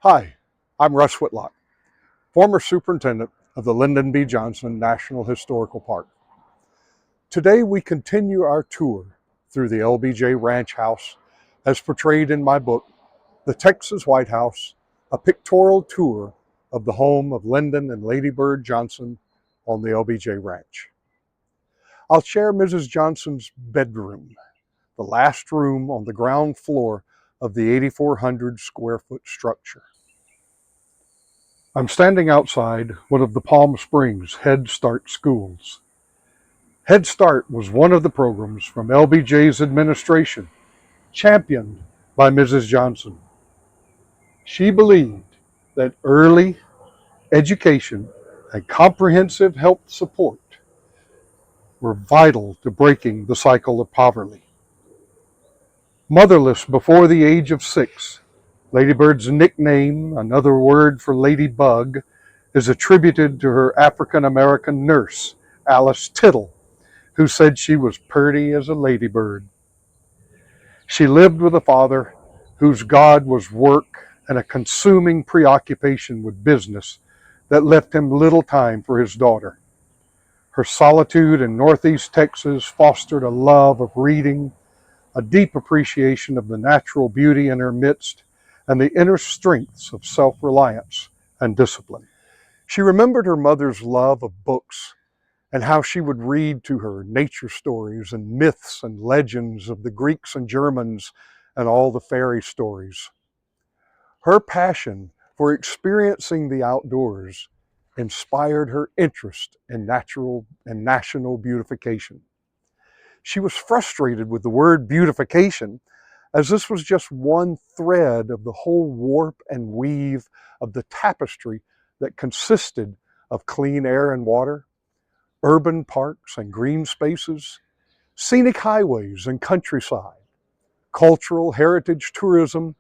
Hi, I'm Russ Whitlock, former superintendent of the Lyndon B. Johnson National Historical Park. Today we continue our tour through the LBJ Ranch house as portrayed in my book, The Texas White House, a pictorial tour of the home of Lyndon and Lady Bird Johnson on the LBJ Ranch. I'll share Mrs. Johnson's bedroom, the last room on the ground floor of the 8,400 square foot structure. I'm standing outside one of the Palm Springs Head Start schools. Head Start was one of the programs from LBJ's administration, championed by Mrs. Johnson. She believed that early education and comprehensive health support were vital to breaking the cycle of poverty. Motherless before the age of 6, Lady Bird's nickname, another word for Ladybug, is attributed to her African-American nurse, Alice Tittle, who said she was purty as a ladybird. She lived with a father whose God was work and a consuming preoccupation with business that left him little time for his daughter. Her solitude in Northeast Texas fostered a love of reading, a deep appreciation of the natural beauty in her midst, and the inner strengths of self-reliance and discipline. She remembered her mother's love of books and how she would read to her nature stories and myths and legends of the Greeks and Germans and all the fairy stories. Her passion for experiencing the outdoors inspired her interest in natural and national beautification. She was frustrated with the word beautification, as this was just one thread of the whole warp and weave of the tapestry that consisted of clean air and water, urban parks and green spaces, scenic highways and countryside, cultural heritage tourism,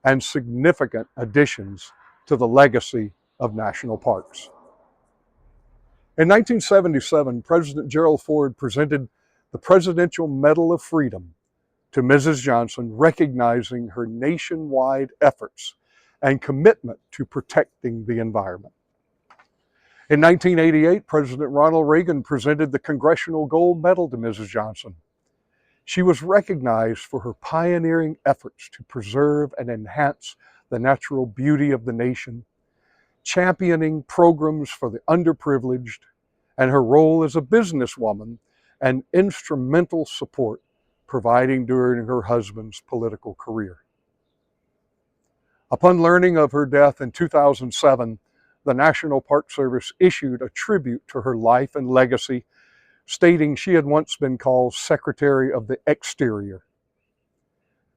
and significant additions to the legacy of national parks. In 1977, President Gerald Ford presented the Presidential Medal of Freedom to Mrs. Johnson, recognizing her nationwide efforts and commitment to protecting the environment. In 1988, President Ronald Reagan presented the Congressional Gold Medal to Mrs. Johnson. She was recognized for her pioneering efforts to preserve and enhance the natural beauty of the nation, championing programs for the underprivileged, and her role as a businesswoman and instrumental support providing during her husband's political career. Upon learning of her death in 2007, the National Park Service issued a tribute to her life and legacy, stating she had once been called Secretary of the Exterior.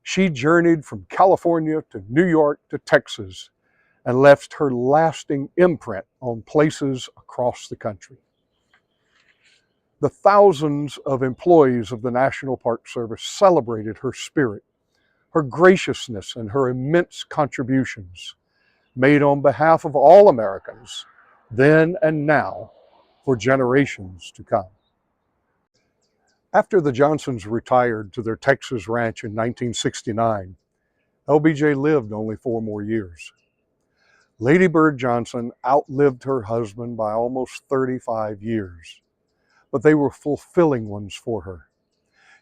She journeyed from California to New York to Texas and left her lasting imprint on places across the country. The thousands of employees of the National Park Service celebrated her spirit, her graciousness, and her immense contributions made on behalf of all Americans, then and now, for generations to come. After the Johnsons retired to their Texas ranch in 1969, LBJ lived only 4 more years. Lady Bird Johnson outlived her husband by almost 35 years, but they were fulfilling ones for her.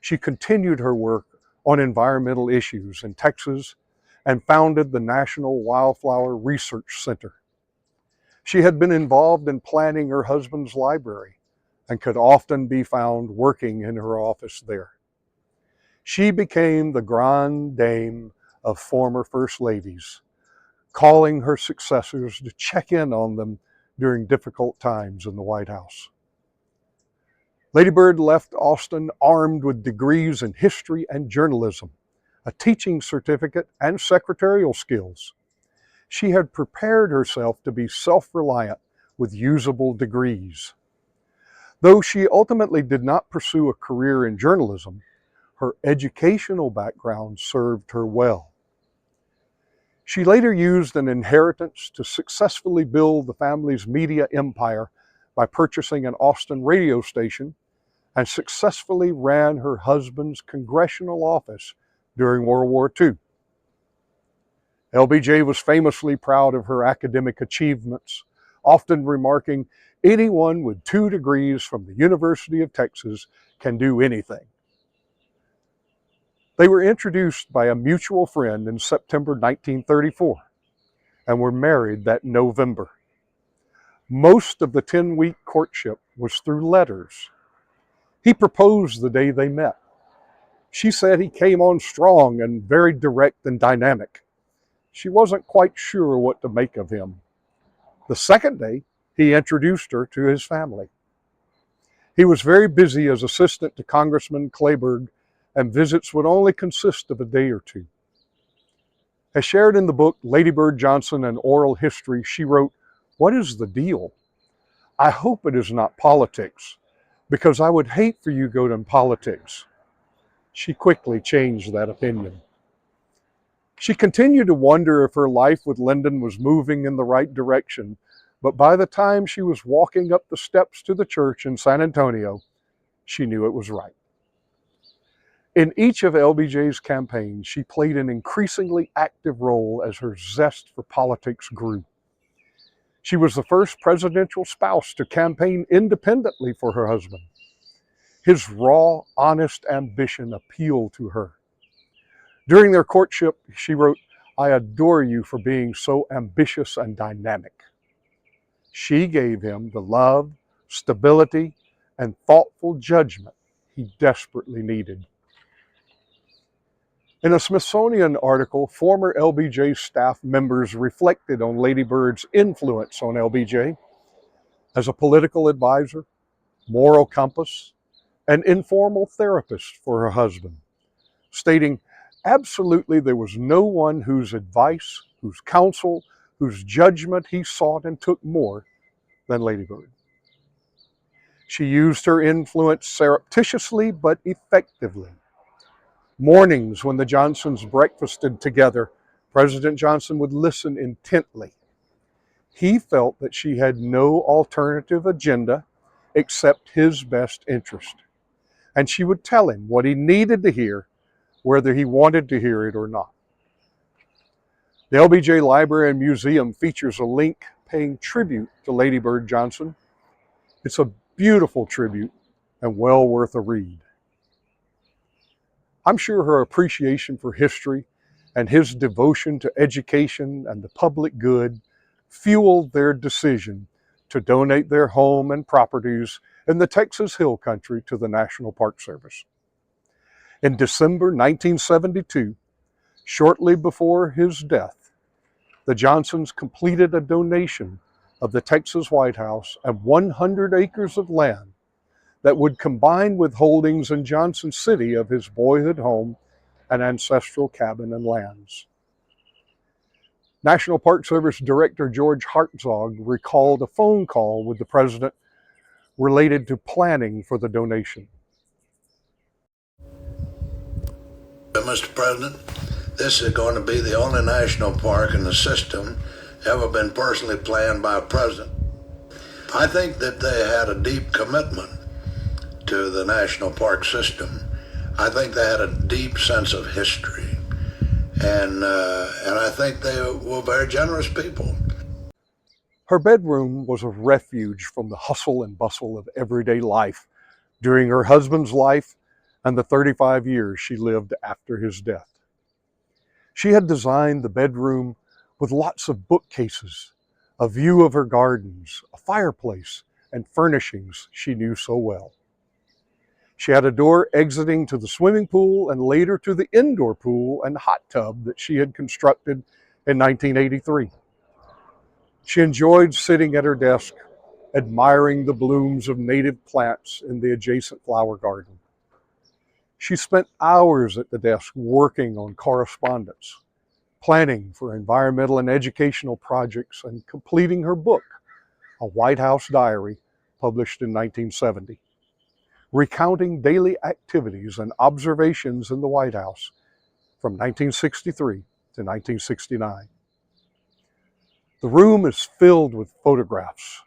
She continued her work on environmental issues in Texas and founded the National Wildflower Research Center. She had been involved in planning her husband's library and could often be found working in her office there. She became the grande dame of former First Ladies, calling her successors to check in on them during difficult times in the White House. Lady Bird left Austin armed with degrees in history and journalism, a teaching certificate, and secretarial skills. She had prepared herself to be self-reliant with usable degrees. Though she ultimately did not pursue a career in journalism, her educational background served her well. She later used an inheritance to successfully build the family's media empire by purchasing an Austin radio station and successfully ran her husband's congressional office during World War II. LBJ was famously proud of her academic achievements, often remarking, "Anyone with 2 degrees from the University of Texas can do anything." They were introduced by a mutual friend in September 1934 and were married that November. Most of the 10-week courtship was through letters. He proposed the day they met. She said he came on strong and very direct and dynamic. She wasn't quite sure what to make of him. The second day, he introduced her to his family. He was very busy as assistant to Congressman Clayburgh, and visits would only consist of a day or two. As shared in the book Lady Bird Johnson, An Oral History, she wrote, "What is the deal? I hope it is not politics, because I would hate for you to go to politics." She quickly changed that opinion. She continued to wonder if her life with Lyndon was moving in the right direction, but by the time she was walking up the steps to the church in San Antonio, she knew it was right. In each of LBJ's campaigns, she played an increasingly active role as her zest for politics grew. She was the first presidential spouse to campaign independently for her husband. His raw, honest ambition appealed to her. During their courtship, she wrote, "I adore you for being so ambitious and dynamic." She gave him the love, stability, and thoughtful judgment he desperately needed. In a Smithsonian article, former LBJ staff members reflected on Lady Bird's influence on LBJ as a political advisor, moral compass, and informal therapist for her husband, stating, "Absolutely there was no one whose advice, whose counsel, whose judgment he sought and took more than Lady Bird." She used her influence surreptitiously but effectively. Mornings when the Johnsons breakfasted together, President Johnson would listen intently. He felt that she had no alternative agenda except his best interest, and she would tell him what he needed to hear, whether he wanted to hear it or not. The LBJ Library and Museum features a link paying tribute to Lady Bird Johnson. It's a beautiful tribute and well worth a read. I'm sure her appreciation for history and his devotion to education and the public good fueled their decision to donate their home and properties in the Texas Hill Country to the National Park Service. In December 1972, shortly before his death, the Johnsons completed a donation of the Texas White House and 100 acres of land that would combine with holdings in Johnson City of his boyhood home and ancestral cabin and lands. National Park Service Director George Hartzog recalled a phone call with the president related to planning for the donation. Mr. President, this is going to be the only national park in the system ever been personally planned by a president. I think that they had a deep commitment to the national park system. I think they had a deep sense of history, and I think they were very generous people. Her bedroom was a refuge from the hustle and bustle of everyday life during her husband's life and the 35 years she lived after his death. She had designed the bedroom with lots of bookcases, a view of her gardens, a fireplace, and furnishings she knew so well. She had a door exiting to the swimming pool and later to the indoor pool and hot tub that she had constructed in 1983. She enjoyed sitting at her desk, admiring the blooms of native plants in the adjacent flower garden. She spent hours at the desk working on correspondence, planning for environmental and educational projects, and completing her book, A White House Diary, published in 1970, recounting daily activities and observations in the White House from 1963 to 1969. The room is filled with photographs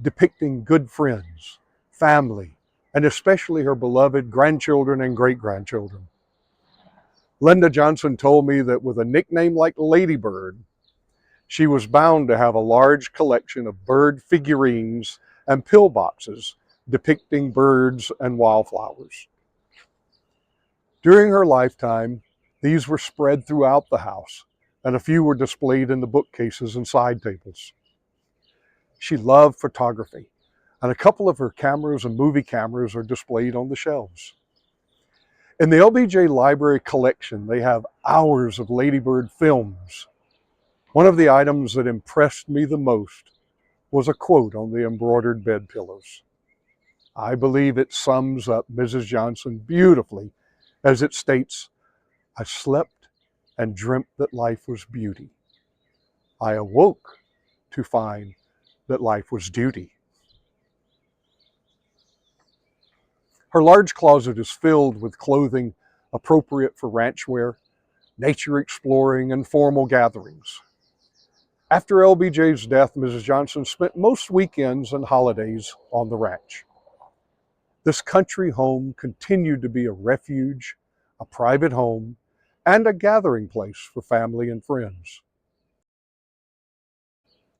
depicting good friends, family, and especially her beloved grandchildren and great-grandchildren. Linda Johnson told me that with a nickname like Ladybird, she was bound to have a large collection of bird figurines and pillboxes depicting birds and wildflowers. During her lifetime, these were spread throughout the house, and a few were displayed in the bookcases and side tables. She loved photography, and a couple of her cameras and movie cameras are displayed on the shelves. In the LBJ Library collection, they have hours of Ladybird films. One of the items that impressed me the most was a quote on the embroidered bed pillows. I believe it sums up Mrs. Johnson beautifully as it states, "I slept and dreamt that life was beauty. I awoke to find that life was duty." Her large closet is filled with clothing appropriate for ranch wear, nature exploring, and formal gatherings. After LBJ's death, Mrs. Johnson spent most weekends and holidays on the ranch. This country home continued to be a refuge, a private home, and a gathering place for family and friends.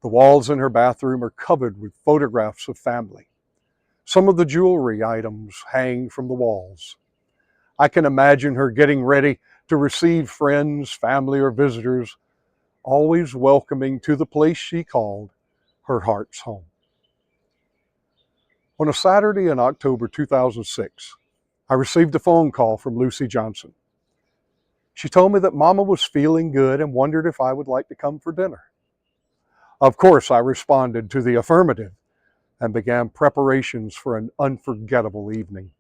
The walls in her bathroom are covered with photographs of family. Some of the jewelry items hang from the walls. I can imagine her getting ready to receive friends, family, or visitors, always welcoming to the place she called her heart's home. On a Saturday in October 2006, I received a phone call from Lucy Johnson. She told me that Mama was feeling good and wondered if I would like to come for dinner. Of course, I responded to the affirmative and began preparations for an unforgettable evening.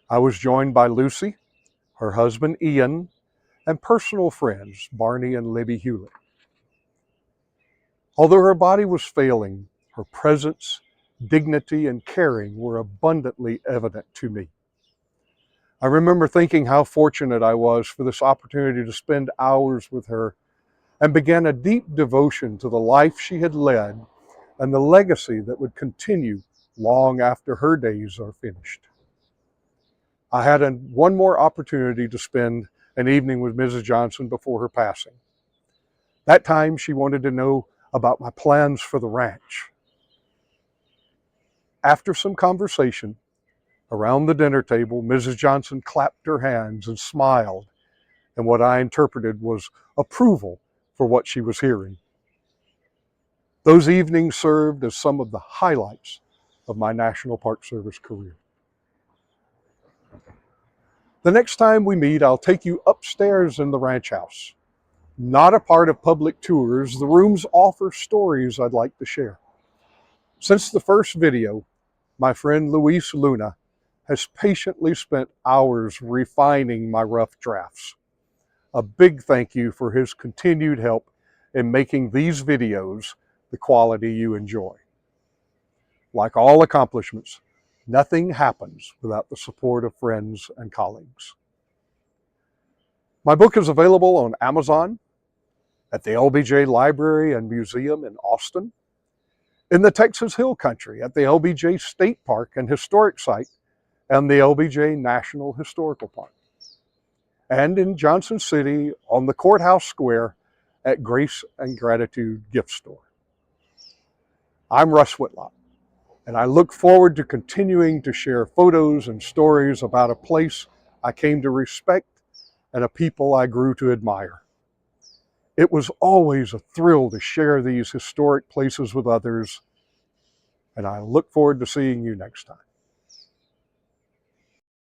I was joined by Lucy, her husband Ian, and personal friends Barney and Libby Hewlett. Although her body was failing, her presence, dignity, and caring were abundantly evident to me. I remember thinking how fortunate I was for this opportunity to spend hours with her and began a deep devotion to the life she had led and the legacy that would continue long after her days are finished. I had one more opportunity to spend an evening with Mrs. Johnson before her passing. That time she wanted to know about my plans for the ranch. After some conversation around the dinner table, Mrs. Johnson clapped her hands and smiled, and what I interpreted was approval for what she was hearing. Those evenings served as some of the highlights of my National Park Service career. The next time we meet, I'll take you upstairs in the ranch house. Not a part of public tours, the rooms offer stories I'd like to share. Since the first video, my friend Luis Luna has patiently spent hours refining my rough drafts. A big thank you for his continued help in making these videos the quality you enjoy. Like all accomplishments, nothing happens without the support of friends and colleagues. My book is available on Amazon, at the LBJ Library and Museum in Austin, in the Texas Hill Country at the LBJ State Park and Historic Site and the LBJ National Historical Park, and in Johnson City on the Courthouse Square at Grace and Gratitude Gift Store. I'm Russ Whitlock, and I look forward to continuing to share photos and stories about a place I came to respect and a people I grew to admire. It was always a thrill to share these historic places with others, and I look forward to seeing you next time.